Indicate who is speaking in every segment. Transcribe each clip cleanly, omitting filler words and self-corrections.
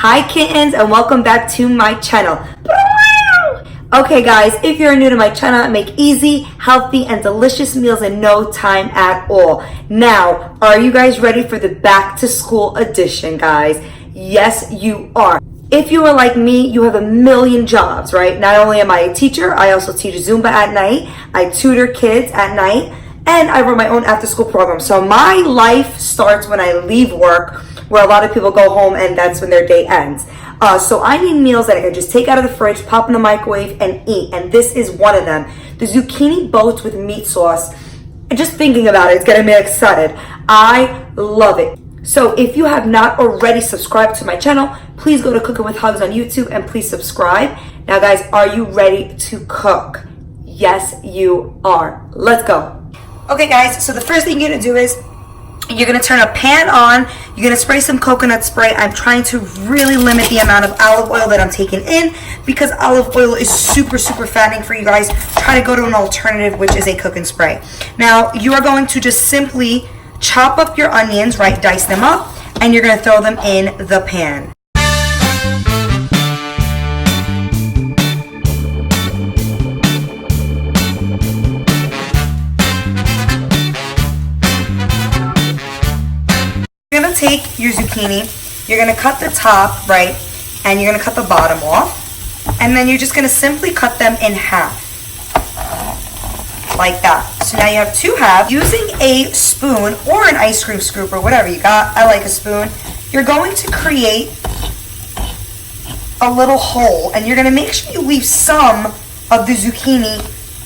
Speaker 1: Hi kittens, and welcome back to my channel. Okay guys, if you're new to my channel, I make easy, healthy, and delicious meals in no time at all. Now, are you guys ready for the back to school edition, guys? Yes, you are. If you are like me, you have a million jobs, right? Not only am I a teacher, I also teach Zumba at night, I tutor kids at night, and I run my own after school program. So my life starts when I leave work, where a lot of people go home and that's when their day ends. So I need meals that I can just take out of the fridge, pop in the microwave, and eat. And this is one of them. The zucchini boats with meat sauce. And just thinking about it's getting me excited. I love it. So if you have not already subscribed to my channel, please go to Cooking with Hugs on YouTube and please subscribe. Now guys, are you ready to cook? Yes, you are. Let's go. Okay guys, so the first thing you're gonna do is you're gonna turn a pan on. You're gonna spray some coconut spray. I'm trying to really limit the amount of olive oil that I'm taking in because olive oil is super fattening for you guys. Try to go to an alternative, which is a cooking spray. Now, you are going to just simply chop up your onions, right? Dice them up, and you're gonna throw them in the pan. You're gonna take your zucchini, you're gonna cut the top, right, and you're gonna cut the bottom off, and then you're just gonna simply cut them in half, like that. So now you have two halves. Using a spoon or an ice cream scoop or whatever you got, I like a spoon, you're going to create a little hole, and you're gonna make sure you leave some of the zucchini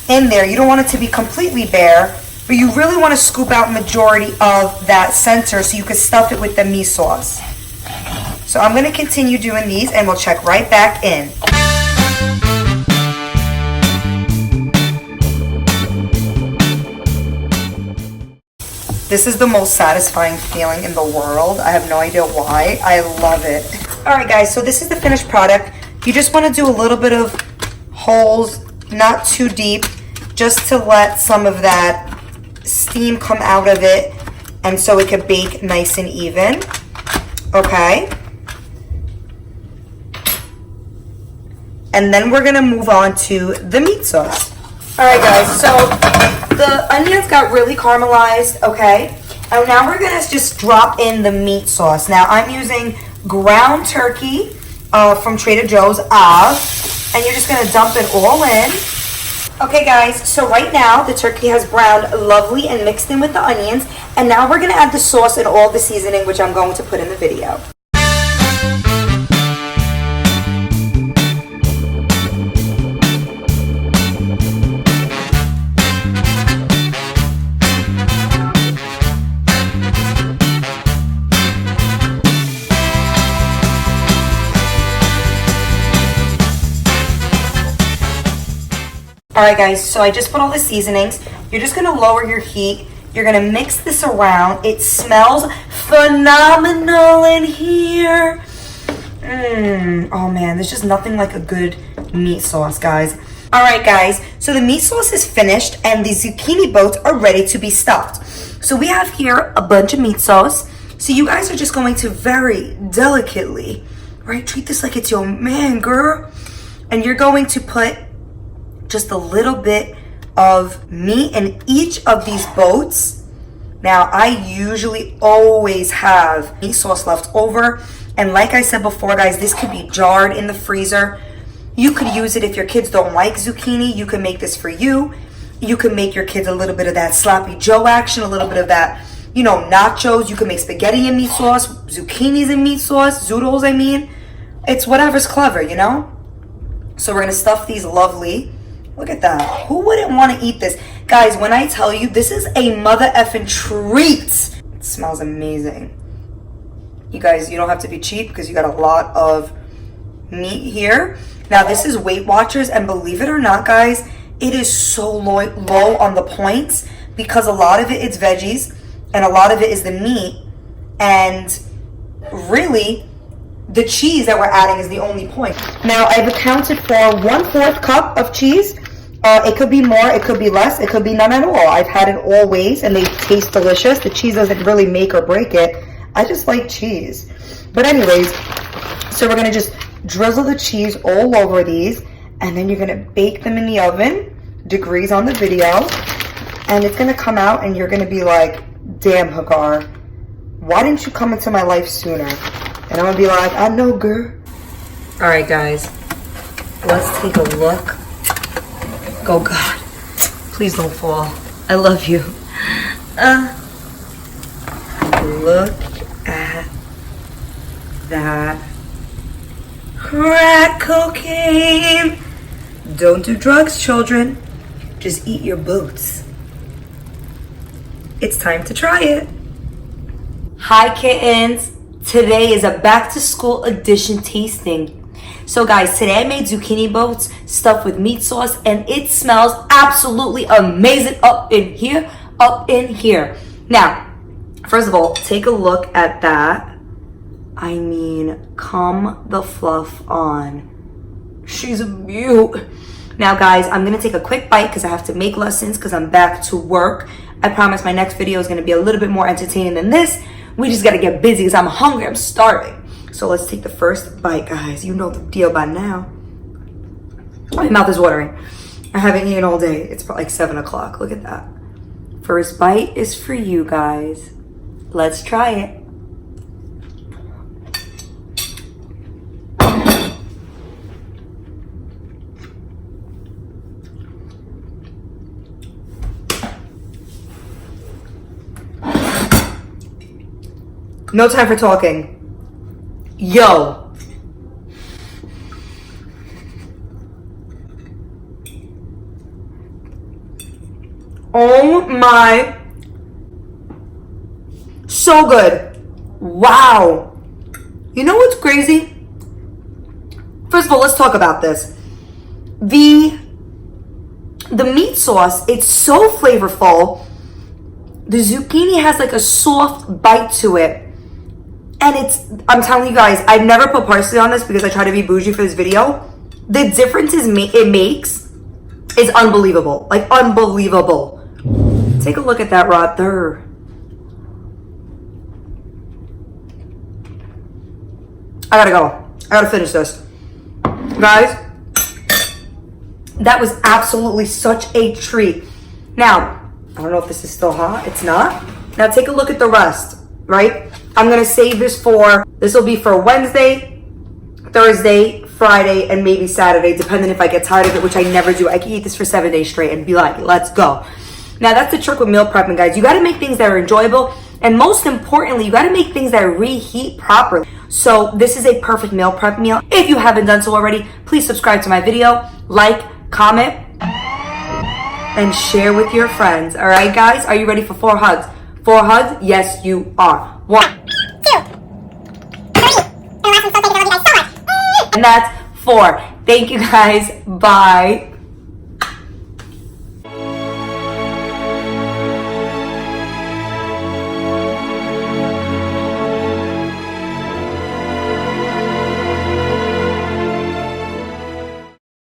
Speaker 1: in there. You don't want it to be completely bare, but you really want to scoop out majority of that center so you can stuff it with the meat sauce. So I'm going to continue doing these and we'll check right back in. This is the most satisfying feeling in the world. I have no idea why. I love it. Alright guys, so this is the finished product. You just want to do a little bit of holes, not too deep, just to let some of that steam come out of it and so it can bake nice and even. Okay, and then we're gonna move on to the meat sauce. All right guys, so the onions got really caramelized. Okay, and now we're gonna just drop in the meat sauce. Now I'm using ground turkey from Trader Joe's, and you're just gonna dump it all in. Okay guys, so right now the turkey has browned lovely and mixed in with the onions, and now we're going to add the sauce and all the seasoning, which I'm going to put in the video. Alright guys, so I just put all the seasonings. You're just going to lower your heat. You're going to mix this around. It smells phenomenal in here. Oh man, there's just nothing like a good meat sauce, guys. Alright guys, so the meat sauce is finished and the zucchini boats are ready to be stuffed. So we have here a bunch of meat sauce. So you guys are just going to very delicately, right, treat this like it's your man, girl. And you're going to put just a little bit of meat in each of these boats. Now, I usually always have meat sauce left over. And like I said before, guys, this could be jarred in the freezer. You could use it if your kids don't like zucchini. You can make this for you. You can make your kids a little bit of that sloppy Joe action, a little bit of that, you know, nachos. You can make spaghetti in meat sauce, zucchinis in meat sauce, zoodles, I mean. It's whatever's clever, you know? So we're going to stuff these lovely. Look at that. Who wouldn't want to eat this? Guys, when I tell you, this is a mother effing treat. It smells amazing. You guys, you don't have to be cheap because you got a lot of meat here. Now, this is Weight Watchers, and believe it or not, guys, it is so low on the points because a lot of it is veggies and a lot of it is the meat. And really, the cheese that we're adding is the only point. Now, I've accounted for 1/4 cup of cheese. It could be more, it could be less, it could be none at all. I've had it all ways and they taste delicious. The cheese doesn't really make or break it. I just like cheese. But anyways, So we're gonna just drizzle the cheese all over these, and then you're gonna bake them in the oven, degrees on the video, and it's gonna come out and you're gonna be like, damn, Hagar, why didn't you come into my life sooner? And I'm gonna be like, I know, girl. All right, guys, let's take a look. Oh God, please don't fall. I love you. Look at that crack cocaine. Don't do drugs, children. Just eat your boots. It's time to try it. Hi, kittens. Today is a back to school edition tasting. So guys, today I made zucchini boats stuffed with meat sauce, and it smells absolutely amazing up in here, Now, first of all, take a look at that. I mean, come the fluff on. She's a beaut. Now guys, I'm gonna take a quick bite because I have to make lessons because I'm back to work. I promise my next video is gonna be a little bit more entertaining than this. We just gotta get busy because I'm hungry, I'm starving. So let's take the first bite, guys. You know the deal by now. My mouth is watering. I haven't eaten all day. It's like 7 o'clock, look at that. First bite is for you guys. Let's try it. No time for talking. Yo. Oh my. So good. Wow. You know what's crazy? First of all, let's talk about this. The meat sauce, it's so flavorful. The zucchini has like a soft bite to it. And I'm telling you guys, I've never put parsley on this because I try to be bougie for this video. The difference it makes is unbelievable. Like, unbelievable. Take a look at that right there. I gotta go. I gotta finish this. Guys, that was absolutely such a treat. Now, I don't know if this is still hot. It's not. Now take a look at the rest, right? I'm gonna save this will be for Wednesday, Thursday, Friday, and maybe Saturday, depending if I get tired of it, which I never do. I can eat this for 7 days straight and be like, let's go. Now that's the trick with meal prepping, guys. You gotta make things that are enjoyable, and most importantly, you gotta make things that reheat properly. So this is a perfect meal prep meal. If you haven't done so already, please subscribe to my video, like, comment, and share with your friends. All right, guys, are you ready for 4 hugs? 4 hugs? Yes, you are. 1, 2, 3. And that's 4. Thank you guys. Bye.